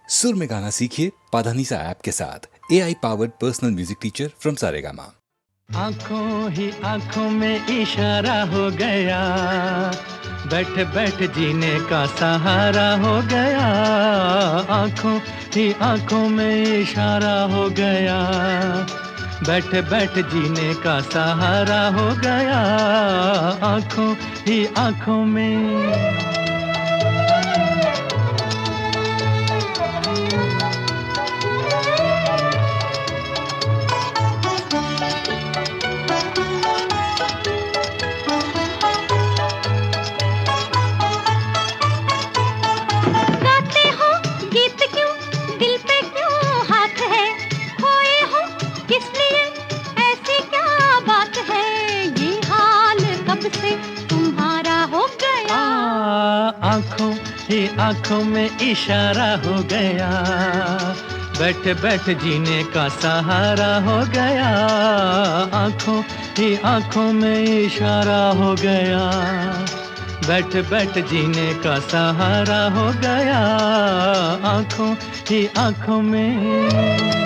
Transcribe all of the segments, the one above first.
सुर में गाना सीखिए पाधानीसा ऐप के साथ। AI powered personal music teacher from Saregama. आंखों ही आंखों में इशारा हो गया, बैठ बैठ जीने का सहारा हो गया। आंखों ही आंखों में इशारा हो गया, बैठ बैठ जीने का सहारा हो गया। आंखों ही आंखों में आंखों ही आंखों में इशारा हो गया, बैठ बैठ जीने का सहारा हो गया। आंखों ही आंखों में इशारा हो गया, बैठ बैठ जीने का सहारा हो गया। आंखों ही आंखों में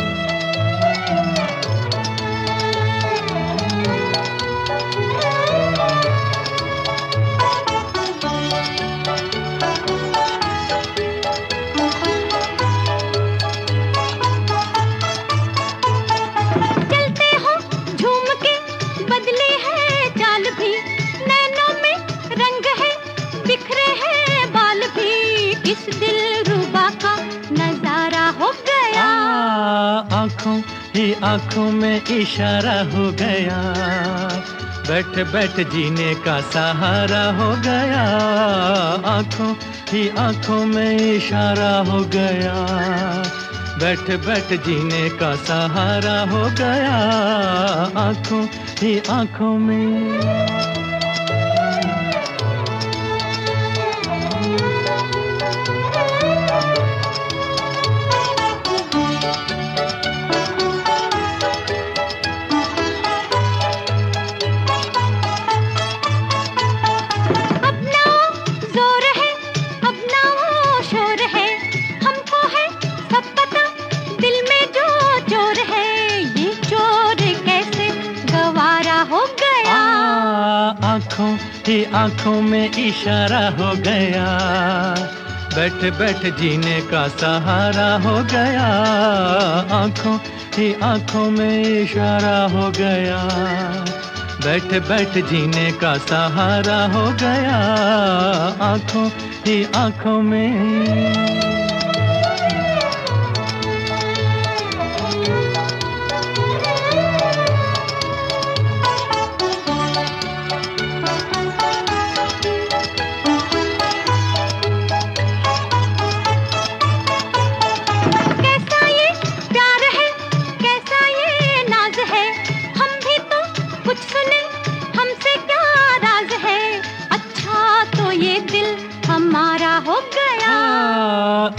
आंखों ही आंखों में इशारा हो गया, बैठ बैठ जीने का सहारा हो गया। आंखों ही आंखों में इशारा हो गया, बैठ बैठ जीने का सहारा हो गया। आंखों ही आंखों में आंखों ही आंखों में इशारा हो गया, बैठ बैठ जीने का सहारा हो गया। आंखों ही आंखों में इशारा हो गया, बैठ बैठ जीने का सहारा हो गया। आंखों ही आंखों में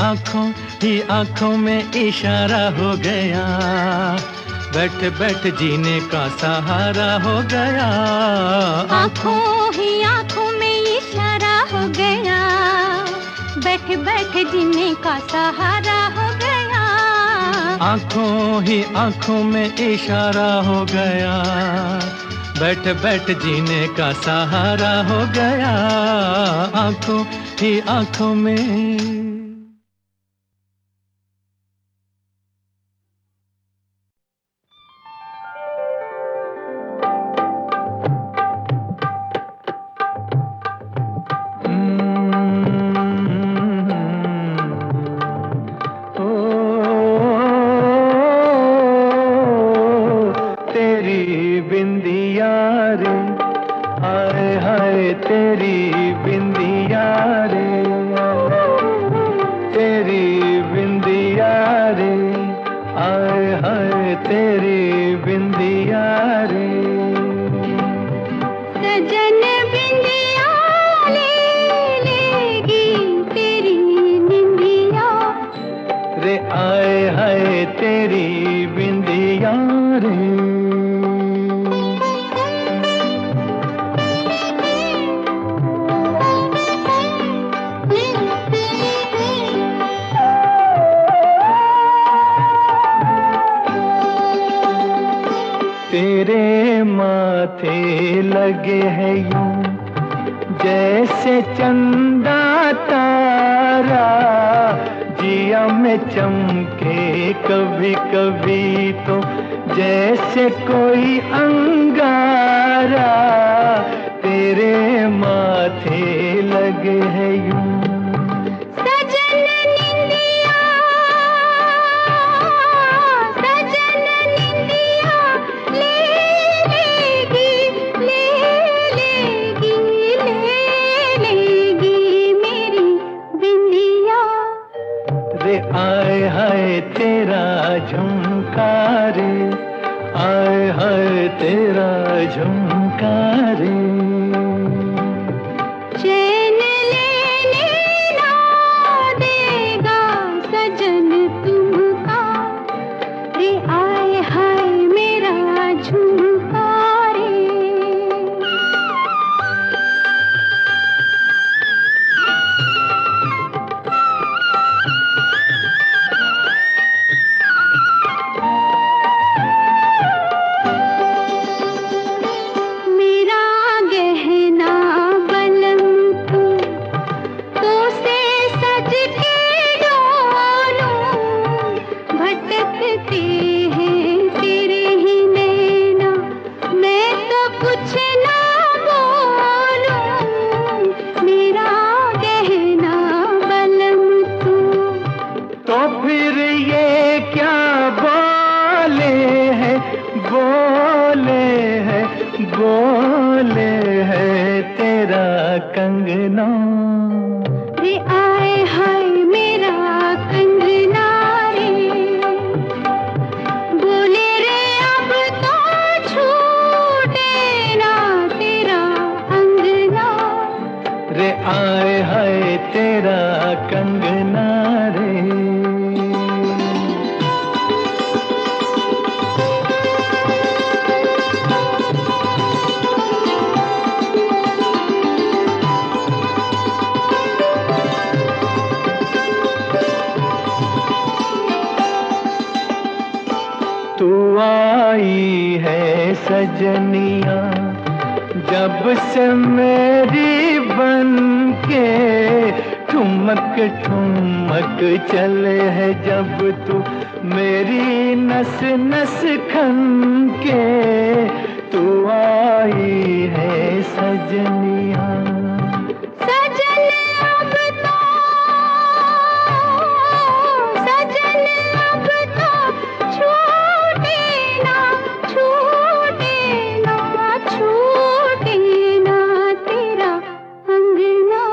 आंखों ही आंखों में इशारा हो गया, बैठ बैठ जीने का सहारा हो गया। आंखों ही आंखों में इशारा हो गया, बैठ बैठ जीने का सहारा हो गया। आंखों ही आंखों में इशारा हो गया, बैठ बैठ जीने का सहारा हो गया। आंखों ही आंखों में माथे लगे हैं यूं जैसे चंदा तारा, जिया में चमके कभी कभी तो जैसे कोई अंगारा, तेरे माथे लगे हैं यूं। सजन निंदिया, सजन निंदिया ले लेगी, ले लेगी, ले लेगी मेरी बिंदिया। रे आए हाय तेरा झुमका रे, आए हाय तेरा झुमका रे। चैन लेने ना देगा सजन तुमका, रे आए हाय मेरा झुमका रे। मेरा गहना बलम तू, तो से सज के डोलूं, भटकते हैं तेरे ही नैना, मैं तो कुछ ना बोलूं। मेरा गहना बलम तू, तो फिर ये क्या बोले हैं, बोले हैं, बोले हैं तेरा कंगना। रे आए हाय मेरा कंगना रे, बोले रे अब तो छूटे ना तेरा अंगना। रे आए हाय तेरा कंगना रे। तू आई है सजनिया जब से मेरी बन के, ठुमक ठुमक चले है जब तू मेरी नस नस खन के। तू आई है सजनिया, सजन अब तो, सजन अब तो छूटे ना, छूटे ना, छूटे ना तेरा अंगना।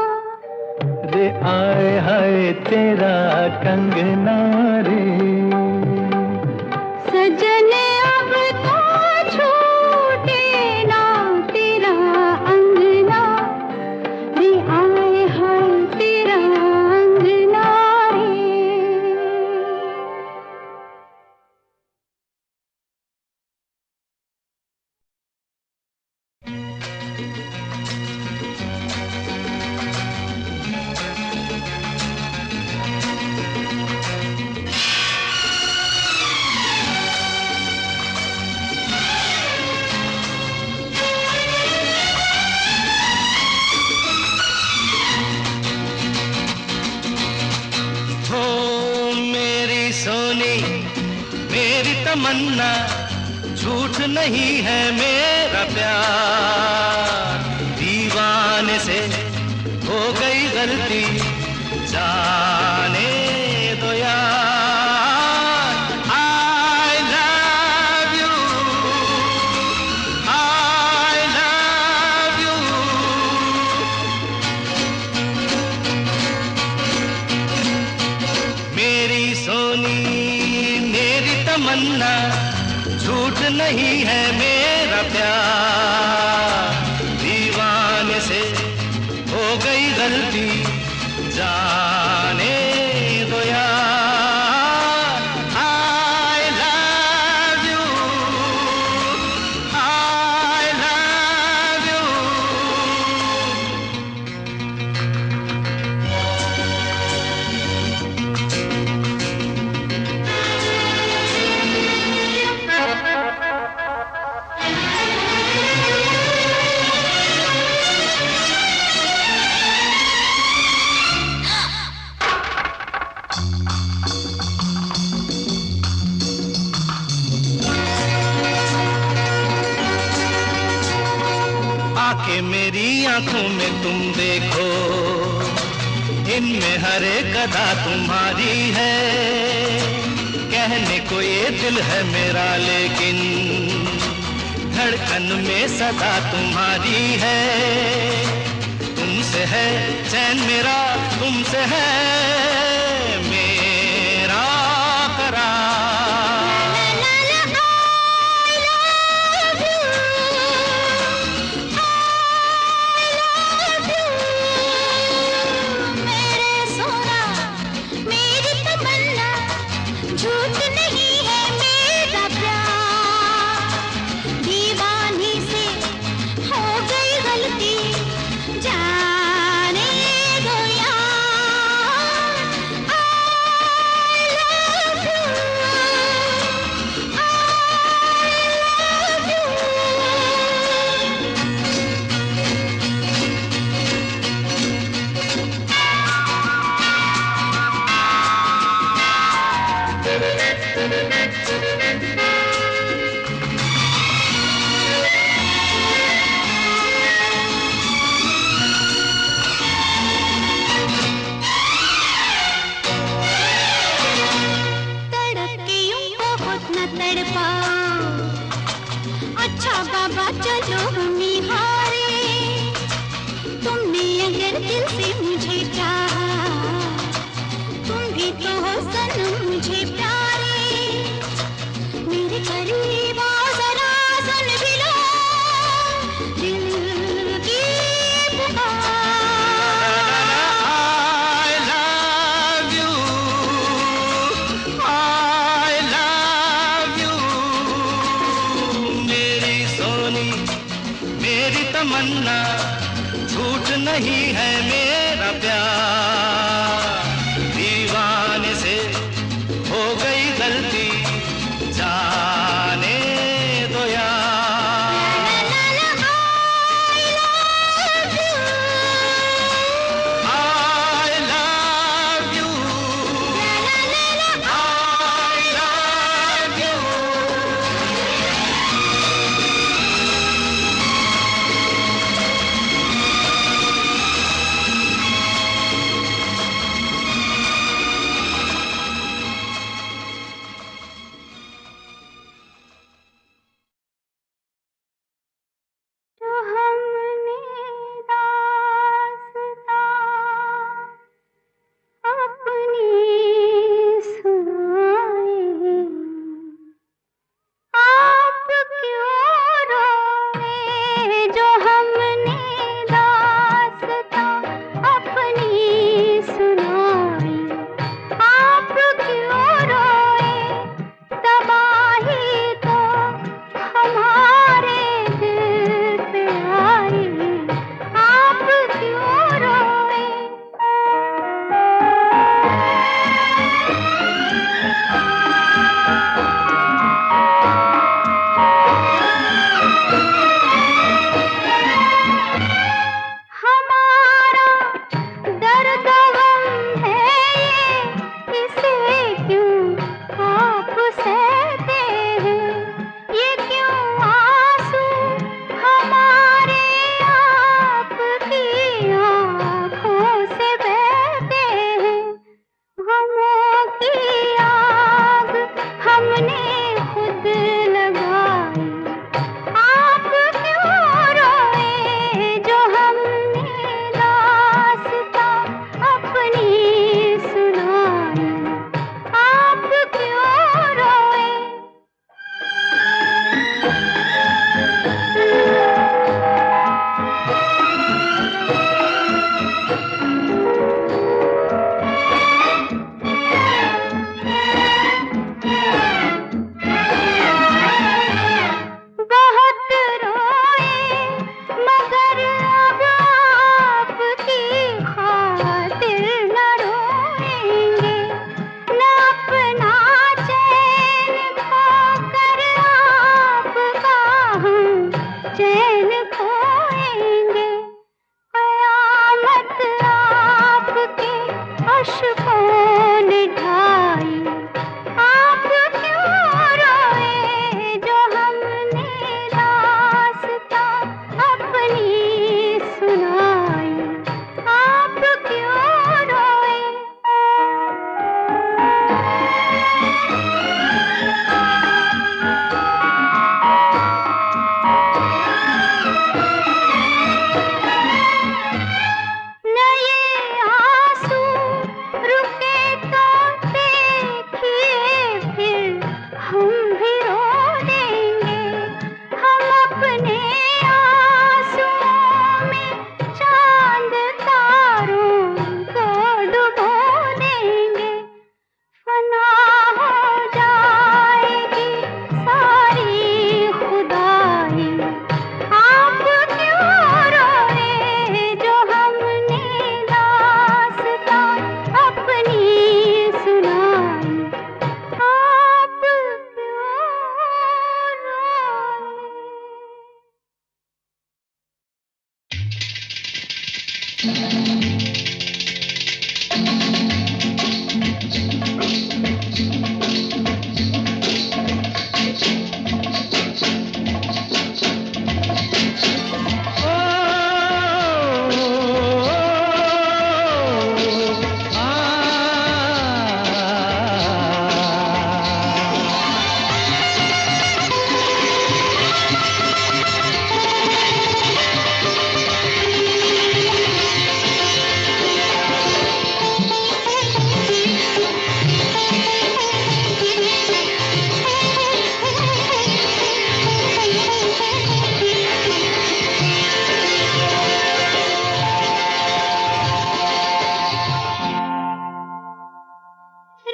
रे आए हाय तेरा कंगना रे। सजन अब तो छूटे ना तेरा अंगना, रे आए हाय तेरा अंगना रे। हो मेरी सोनी मेरी तमन्ना, झूठ नहीं है मेरा प्यार। दीवाने से हो गई गलती, जाने दो यार। I love you, I love you। मेरी सोनी मेरी तमन्ना, झूठ नहीं है मेरा प्यार। दीवाने से हो गई गलती, जाने दो यार। I love you, I love you। आके मेरी आंखों में तुम देखो, इनमें हर एक अदा तुम्हारी है। कहने को ये दिल है मेरा, लेकिन धड़कन में सदा तुम्हारी है। तुमसे है चैन मेरा, तुमसे है मेरा करार। अच्छा बाबा चलो निहारे, तुमने अगर दिल से मुझे चाहा, तुम भी तो हो सनम मुझे प्यारे। मेरे करीब आओ जरा, सुन भी लो दिल की पुकार। तमन्ना झूठ नहीं है मेरा प्यार, दीवाने से हो गई गलती, जाने दो यार। I love you, I love you।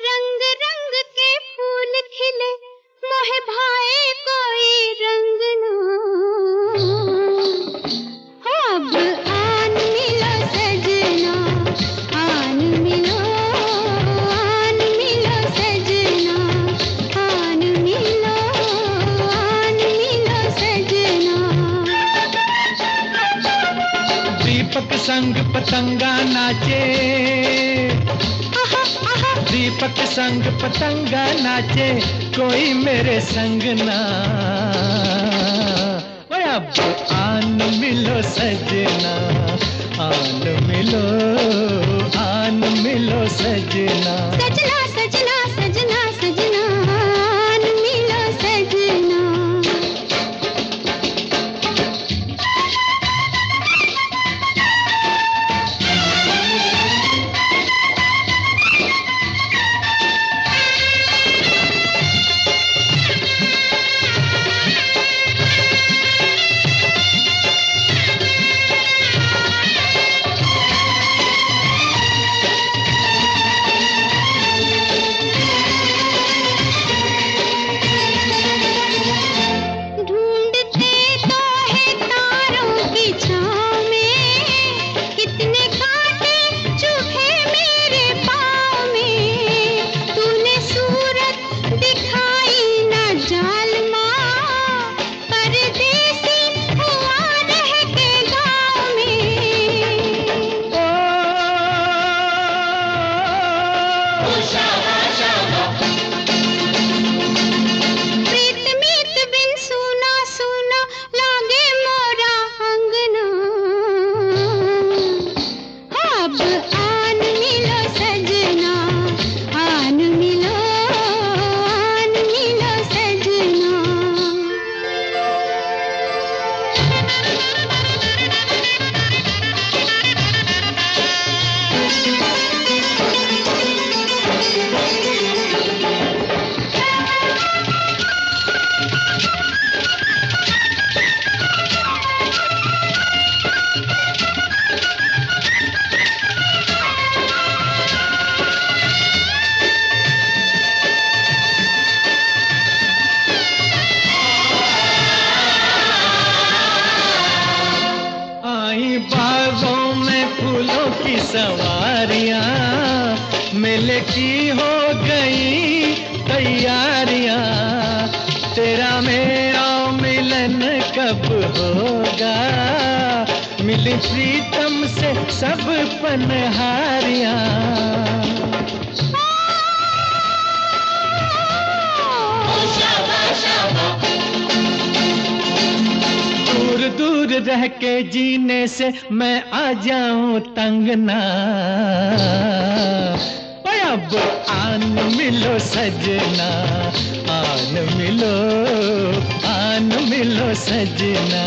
रंग रंग के फूल खिले मोहे भाए कोई रंग ना हो अब आन मिलो सजना आन मिलो सजना आन मिलो सजना। दीपक संग पतंगा नाचे, दीपक संग पतंगा नाचे, कोई मेरे संग ना। ओए अब आन मिलो सजना आन मिलो सजना। सजना सजना सजना सजना आन मिलो सजना। सवारियां मेले की हो गई तैयारियां, तेरा मेरा मिलन कब होगा, मिली प्रीतम से सब पनहारियां। दूर दूर रह के जीने से मैं आ जाऊं तंग ना। ओए अब आन मिलो सजना आन मिलो सजना।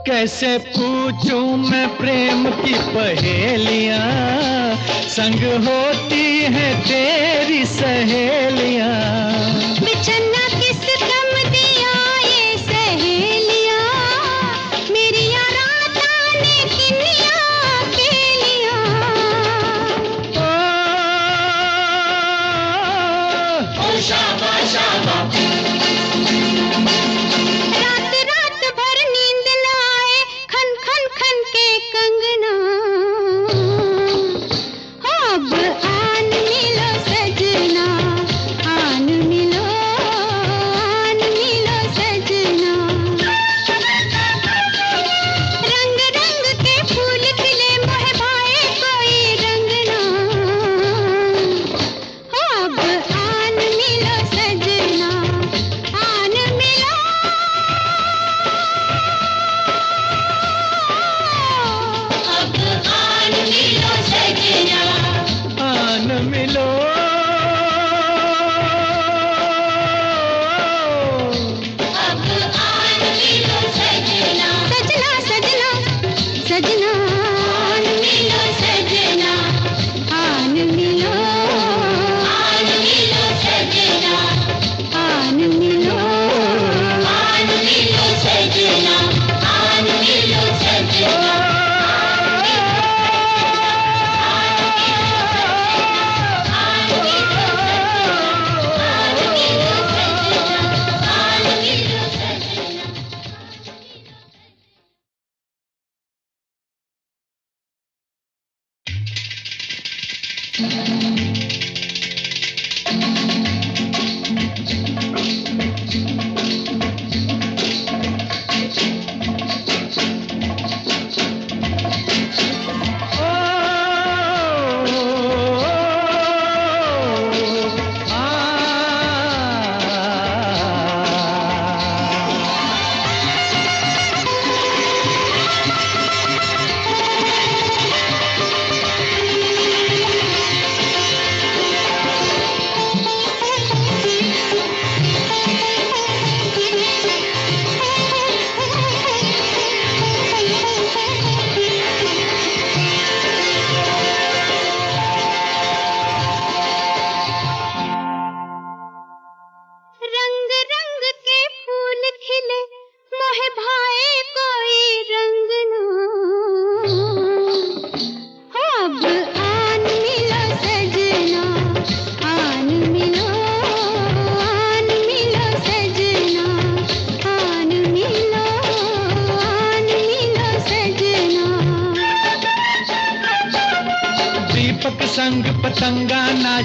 कैसे पूछूं मैं प्रेम की पहेलियां, संग होती है तेरी सहेलियां। बिछड़ना किस कम दिया ये सहेलियां, मेरी राता ने किनिया अकेलियां। ओ शाबा शाबा अब आन मिलो सजना आन मिलो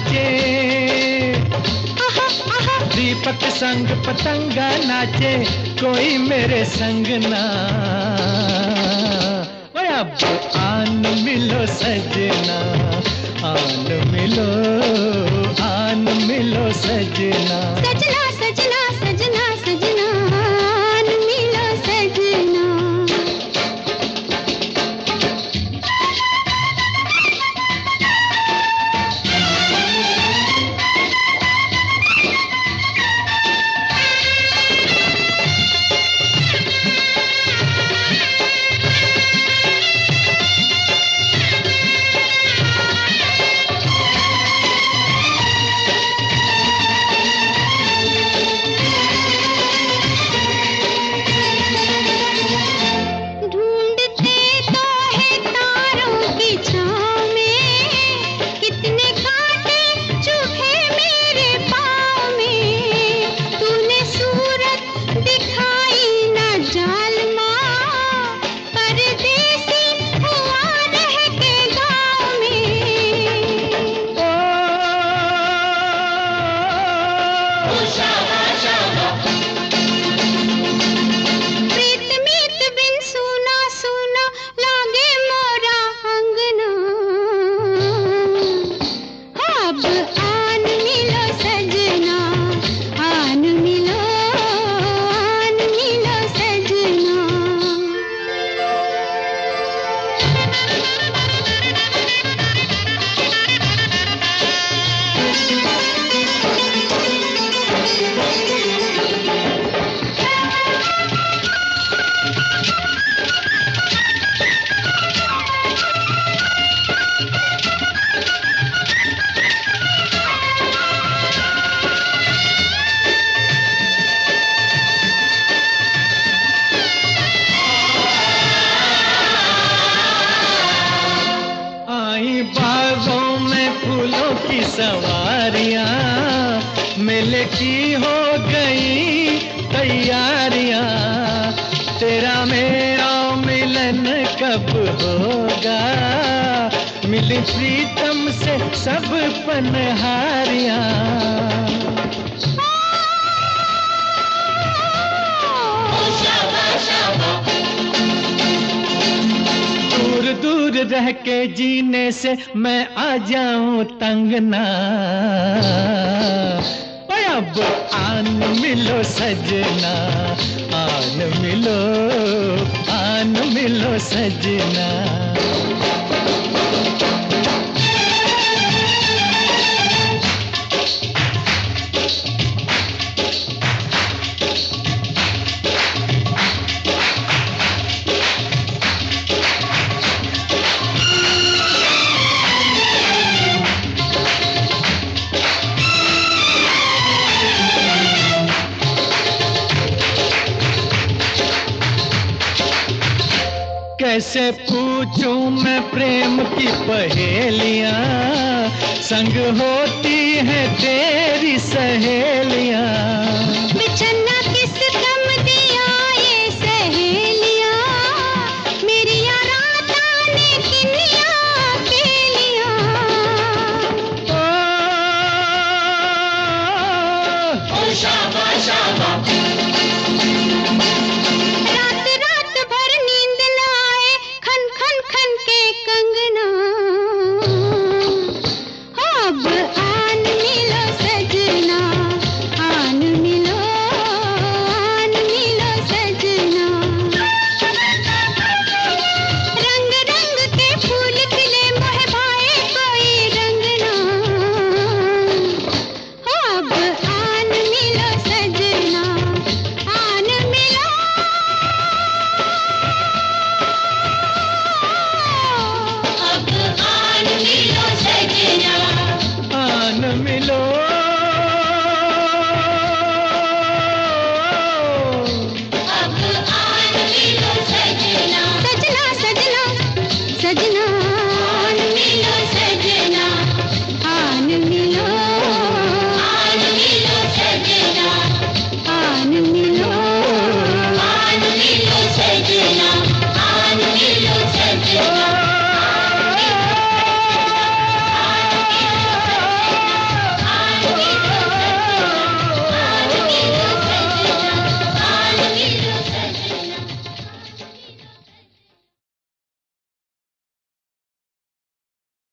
नाचे, दीपक संग पतंगा नाचे, कोई मेरे संग ना। ओए अब आन मिलो सजना, आन मिलो, आन मिलो सजना। सजना सजना सजना सजना, आन मिलो सजना। सवारियां, मेले की हो गई तैयारियां, तेरा मेरा मिलन कब होगा, मिली प्रीतम से सब पनहारियां। दूर दूर रह के जीने से मैं आ जाऊं तंग ना। ओए अब आन मिलो सजना, आन मिलो सजना। कैसे पूछूं मैं प्रेम की पहेलियां, संग होती हैं तेरी सहेलियां। बिछड़ना किस गम दिया ये सहेलियां, मेरी राता ने किनिया अकेलियां। ओ शाबा शाबा